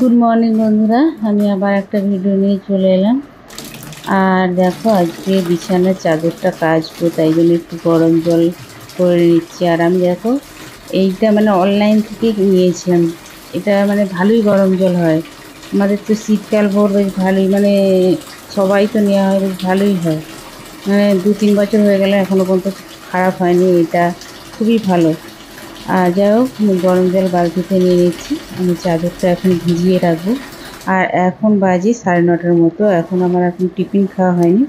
Good morning বন্ধুরা, আমি আবার একটা ভিডিও নিয়ে চলে এলাম। আর দেখো, আজকে বিছানার চাদরটা কাচবো, তাই জন্য একটু গরম জল করে নিচ্ছি। আর আমি দেখো, এইটা মানে অনলাইন থেকে নিয়েছিলাম। এটা মানে ভালোই গরম জল হয়। আমাদের তো শীতকাল ভোর বেশ ভালোই, মানে সবাই তো নেওয়া হয়, বেশ ভালোই হয়। মানে 2-3 বছর হয়ে গেল, এখনও পর্যন্ত কিছু খারাপ হয়নি। এটা খুবই ভালো। আর যাই হোক, গরম জল বালতিতে নিয়ে নিচ্ছি। আমি চাদরটা এখন ভিজিয়ে রাখবো। আর এখন বাজে 9:30 মতো। এখন টিফিন খাওয়া হয়নি।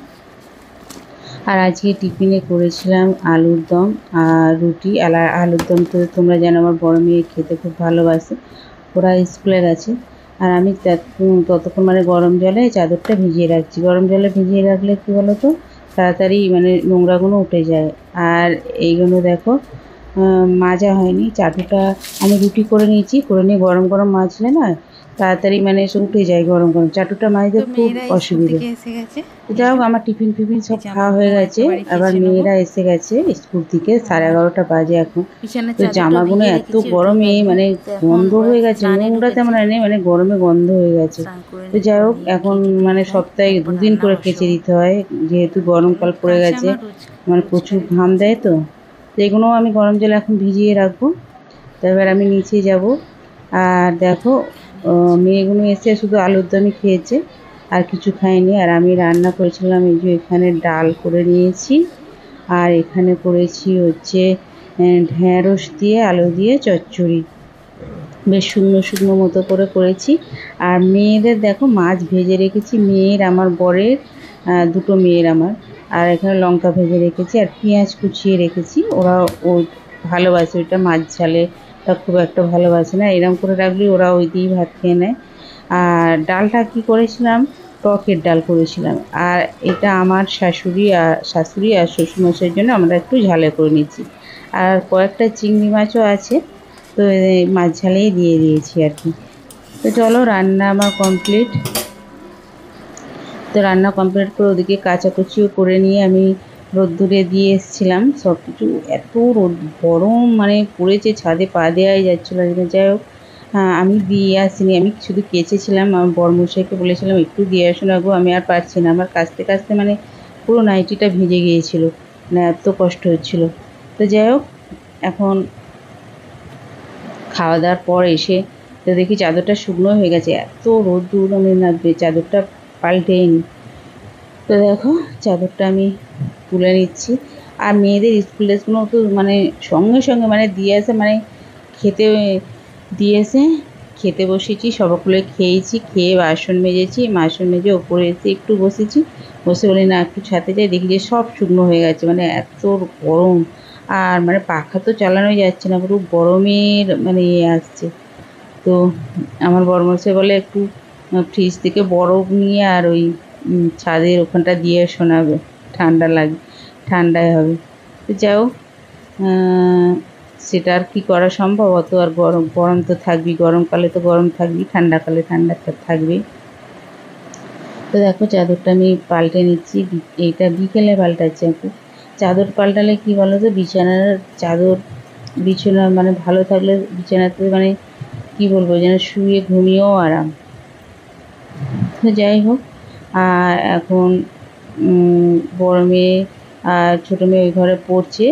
আর আজকে টিফিনে করেছিলাম আলুর দম আর রুটি। আর আলুর দম তো তোমরা জানো, আমার বড় মেয়ে খেতে খুব ভালোবাসে। ওরা স্কুলে গেছে। আর আমি ততক্ষণ মানে গরম জলে চাদরটা ভিজিয়ে রাখছি। গরম জলে ভিজিয়ে রাখলে কী বলো তো, তাড়াতাড়ি মানে নোংরাগুলো উঠে যায়। আর এইগুলো দেখো, মাজা হয়নি। চাটুটা আমি রুটি করে নিয়েছি, করে নিয়ে গরম গরম মাজলে না তাড়াতাড়ি মানে এসে উঠে যায়। গরম গরম চাটুটা মাজতে খুব অসুবিধে। যাই হোক, আমার টিফিন ফিফিন সব খাওয়া হয়ে গেছে। আবার মেয়েরা এসে গেছে স্কুল থেকে, 11:30 বাজে এখন। তো জামাগুলো এত গরমে মানে গন্ধ হয়ে গেছে, নোংরা তেমন নেই, মানে গরমে গন্ধ হয়ে গেছে। তো যাই হোক, এখন মানে সপ্তাহে 2 দিন করে কেচে দিতে হয়, যেহেতু গরমকাল পড়ে গেছে, মানে প্রচুর ঘাম দেয়। তো এগুলো আমি গরম জলে এখন ভিজিয়ে রাখবো। তো এবার আমি নিচে যাব। আর দেখো, মেয়েগুলো এসে শুধু আলুর দমই খেয়েছে, আর কিছু খায়নি। আর আমি রান্না করেছিলাম, এই যে এখানে ডাল করে নিয়েছি। আর এখানে করেছি হচ্ছে ঢ্যাঁড়স দিয়ে আলু দিয়ে চচ্চড়ি, বেশ শুকনো শুকনো মতো করে করেছি। আর মেয়েদের দেখো, মাছ ভেজে রেখেছি, মেয়ের আমার বরের, দুটো মেয়ের আমার। আর এখানে লঙ্কা ভেজে রেখেছি আর পেঁয়াজ কুচিয়ে রেখেছি। ওরা ভালোবাসে ওইটা, মাছ ঝালে তা খুব একটা ভালোবাসে না, এরম করে রাখলে ওরা ওই দিয়েই ভাত খেয়ে নেয়। আর ডালটা কি করেছিলাম, টকের ডাল করেছিলাম। আর এটা আমার শাশুড়ি আর শ্বশুরমশাইয়ের জন্য আমরা একটু ঝালে করে নিচ্ছি। আর কয়েকটা চিংড়ি মাছও আছে, তো মাছ ঝালেই দিয়ে দিয়েছি আর কি। তো চলো, রান্না আমার কমপ্লিট। তো রান্না কমপ্লিট করে ওদিকে কাচাকুচিও করে নিয়ে আমি রোদ্দুরে দিয়ে এসেছিলাম সব কিছু। এত রোদ গরম মানে পড়েছে, ছাদে পা দেওয়াই যাচ্ছিলো না। যাই হোক, আমি দিয়ে আসিনি, আমি শুধু কেচেছিলাম। আমার বরমশাইকে বলেছিলাম একটু দিয়ে আসুন গো, আমি আর পারছি না। আমার কাচতে কাচতে মানে পুরো নাইটিটা ভিজে গিয়েছিলো, মানে এত কষ্ট হচ্ছিলো। তো যাই হোক, এখন খাওয়া দাওয়ার পর এসে তো দেখি চাদরটা শুকনো হয়ে গেছে। এত রোদ্দুর, আমি না চাদরটা পাল্টেই নি। তো দেখো, চাদরটা আমি তুলে নিচ্ছি। আর মেয়েদের স্কুল ড্রেসগুলো তো মানে সঙ্গে সঙ্গে মানে দিয়ে আসে, মানে খেতে দিয়ে এসে খেতে বসেছি, সবগুলো খেয়েছি। খেয়ে বাসন মেজেছি, বাসন মেজে ওপরে এসে একটু বসেছি। বসে বলি না একটু ছাদে যাই, দেখি যে সব শুকনো হয়ে গেছে, মানে এত গরম। আর মানে পাখা তো চালানোই যাচ্ছে না, পুরো গরমের মানে আসছে। তো আমার বরমশাই বলে একটু ফ্রিজ থেকে বরফ নিয়ে আর ওই ছাদের ওখানটা দিয়ে শোনাবে, ঠান্ডা লাগে, ঠান্ডায় হবে। তো যাই হোক, সেটা আর কি করা সম্ভব, অত আর গরম গরম তো থাকবেই, গরমকালে তো গরম থাকবেই, ঠান্ডাকালে ঠান্ডা থাকবেই। তো দেখো, চাদরটা আমি পাল্টে নিচ্ছি। এইটা বিকেলে পাল্টাচ্ছি। একটু চাদর পাল্টালে কি বলো তো, বিছানার চাদর, বিছানা মানে ভালো থাকলে বিছানাতে মানে কি বলবো, যেন শুয়ে ঘুমিয়েও আরাম। তো যাই হোক, আর এখন বড় মেয়ে আর ছোটো মেয়ে ওই ঘরে পড়ছে।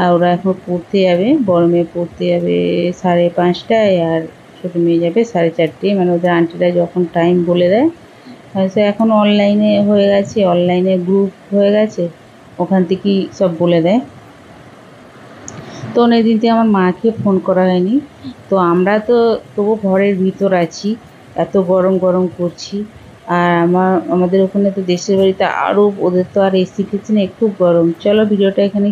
আর ওরা এখন পড়তে যাবে। বড় মেয়ে পড়তে যাবে 5:30টায়, আর ছোটো মেয়ে যাবে 4:30টায়। মানে ওদের আন্টিরা যখন টাইম বলে দেয়, সে এখন অনলাইনে হয়ে গেছে, অনলাইনে গ্রুপ হয়ে গেছে, ওখান থেকেই সব বলে দেয়। তো অনেক দিন থেকে আমার মাকে ফোন করা হয়নি। তো আমরা তো তবু ঘরের ভিতর আছি, এত গরম গরম করছি। আর আমাদের ওখানে তো দেশের বাড়িতে আরও, ওদের তো আর এসি ফেসি নেই, খুব গরম। চলো, ভিডিওটা এখানে